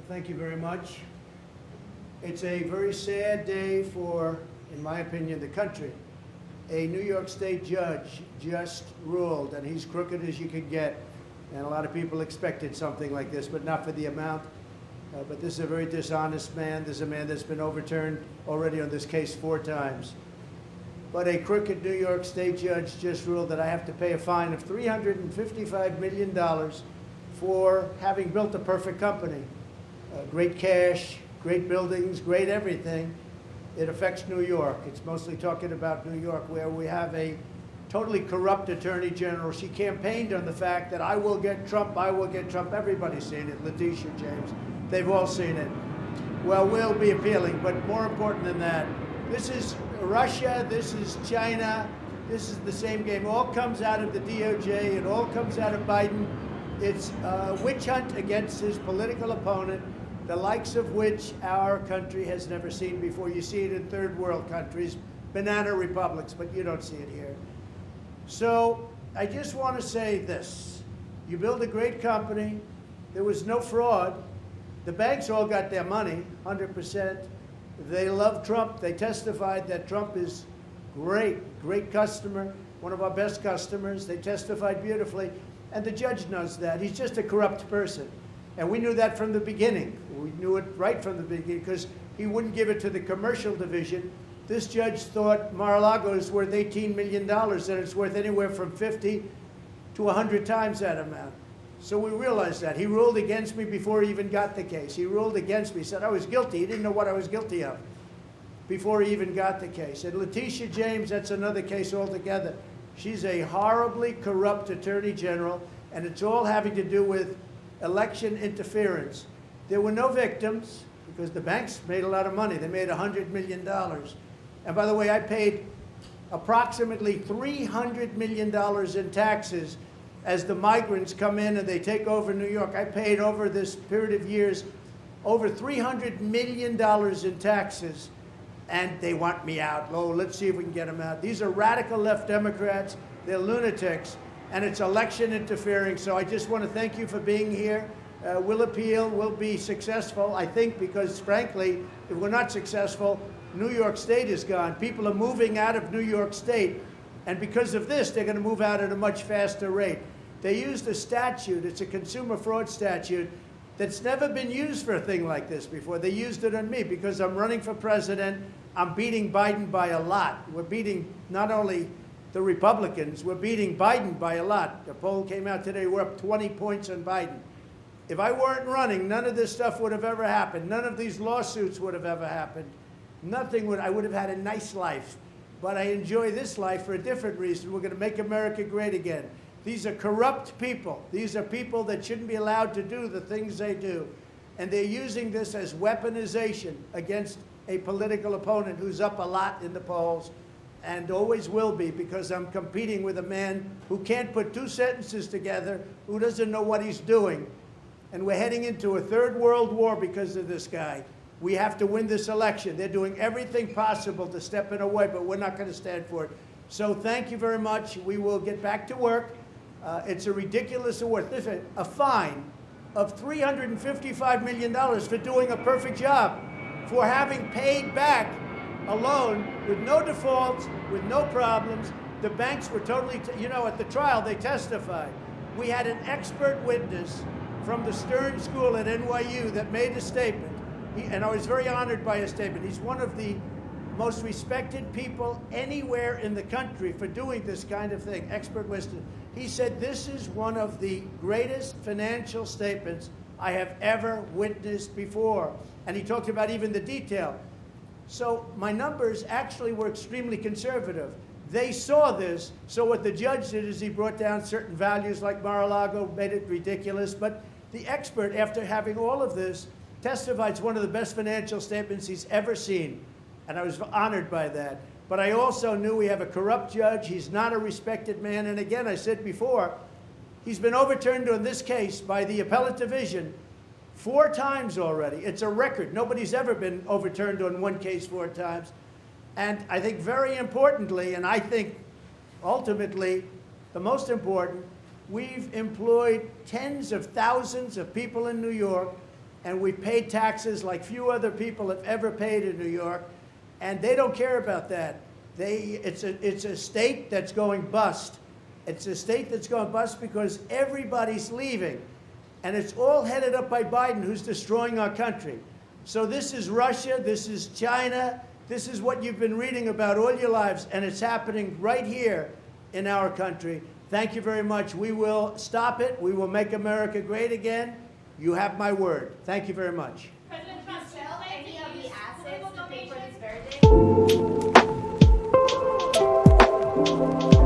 Thank you very much. It's a very sad day for, in my opinion, the country. A New York State judge just ruled, and he's crooked as you could get, and a lot of people expected something like this, but not for the amount. But this is a very dishonest man. This is a man that's been overturned already on this case 4 times. But a crooked New York State judge just ruled that I have to pay a fine of $355 million for having built a perfect company. Great cash, great buildings, great everything. It affects New York. It's mostly talking about New York, where we have a totally corrupt attorney general. She campaigned on the fact that I will get Trump, I will get Trump. Everybody's seen it. Letitia James, they've all seen it. Well, we'll be appealing, but more important than that, this is Russia, this is China, this is the same game. It all comes out of the DOJ, it all comes out of Biden. It's a witch hunt against his political opponent, the likes of which our country has never seen before. You see it in third world countries, banana republics, but you don't see it here. So I just want to say this. You build a great company. There was no fraud. The banks all got their money, 100%. They love Trump. They testified that Trump is great, great customer, one of our best customers. They testified beautifully. And the judge knows that. He's just a corrupt person. And we knew that from the beginning. We knew it right from the beginning because he wouldn't give it to the commercial division. This judge thought Mar-a-Lago is worth $18 million, and it's worth anywhere from 50 to 100 times that amount. So we realized that. He ruled against me before he even got the case. He ruled against me. He said I was guilty. He didn't know what I was guilty of before he even got the case. And Letitia James, that's another case altogether. She's a horribly corrupt attorney general, and it's all having to do with election interference. There were no victims because the banks made a lot of money. They made $100 million. And by the way, I paid approximately $300 million in taxes as the migrants come in and they take over New York. I paid over this period of years over $300 million in taxes, and they want me out. Oh, let's see if we can get them out. These are radical left Democrats. They're lunatics, and it's election interfering. So I just want to thank you for being here. We'll appeal. We'll be successful, I think, because, frankly, if we're not successful, New York State is gone. People are moving out of New York State, and because of this, they're going to move out at a much faster rate. They used a statute. It's a consumer fraud statute that's never been used for a thing like this before. They used it on me because I'm running for president. I'm beating Biden by a lot. We're beating not only the Republicans, we're beating Biden by a lot. The poll came out today, we're up 20 points on Biden. If I weren't running, none of this stuff would have ever happened. None of these lawsuits would have ever happened. Nothing would, I would have had a nice life. But I enjoy this life for a different reason. We're going to make America great again. These are corrupt people. These are people that shouldn't be allowed to do the things they do. And they're using this as weaponization against a political opponent who's up a lot in the polls and always will be, because I'm competing with a man who can't put 2 sentences together, who doesn't know what he's doing. And we're heading into a third world war because of this guy. We have to win this election. They're doing everything possible to step in our way, but we're not going to stand for it. So thank you very much. We will get back to work. It's a ridiculous award. Listen, a fine of $355 million for doing a perfect job, for having paid back a loan with no defaults, with no problems. The banks were totally, at the trial they testified. We had an expert witness from the Stern School at NYU that made a statement, and I was very honored by his statement. He's one of the most respected people anywhere in the country for doing this kind of thing, expert witness. He said, this is one of the greatest financial statements I have ever witnessed before. And he talked about even the detail. So my numbers actually were extremely conservative. They saw this, so what the judge did is he brought down certain values like Mar-a-Lago, made it ridiculous, but the expert, after having all of this, testified it's one of the best financial statements he's ever seen. And I was honored by that. But I also knew we have a corrupt judge. He's not a respected man. And again, I said before, he's been overturned on this case by the appellate division 4 times already. It's a record. Nobody's ever been overturned on one case 4 times. And I think very importantly, and I think ultimately the most important, we've employed tens of thousands of people in New York, and we paid taxes like few other people have ever paid in New York, and they don't care about that. It's a state that's going bust. It's a state that's going bust because everybody's leaving, and it's all headed up by Biden, who's destroying our country. So this is Russia, this is China, this is what you've been reading about all your lives, and it's happening right here in our country. Thank you very much. We will stop it. We will make America great again. You have my word. Thank you very much. President Trump, sell any of the assets to pay for this verdict?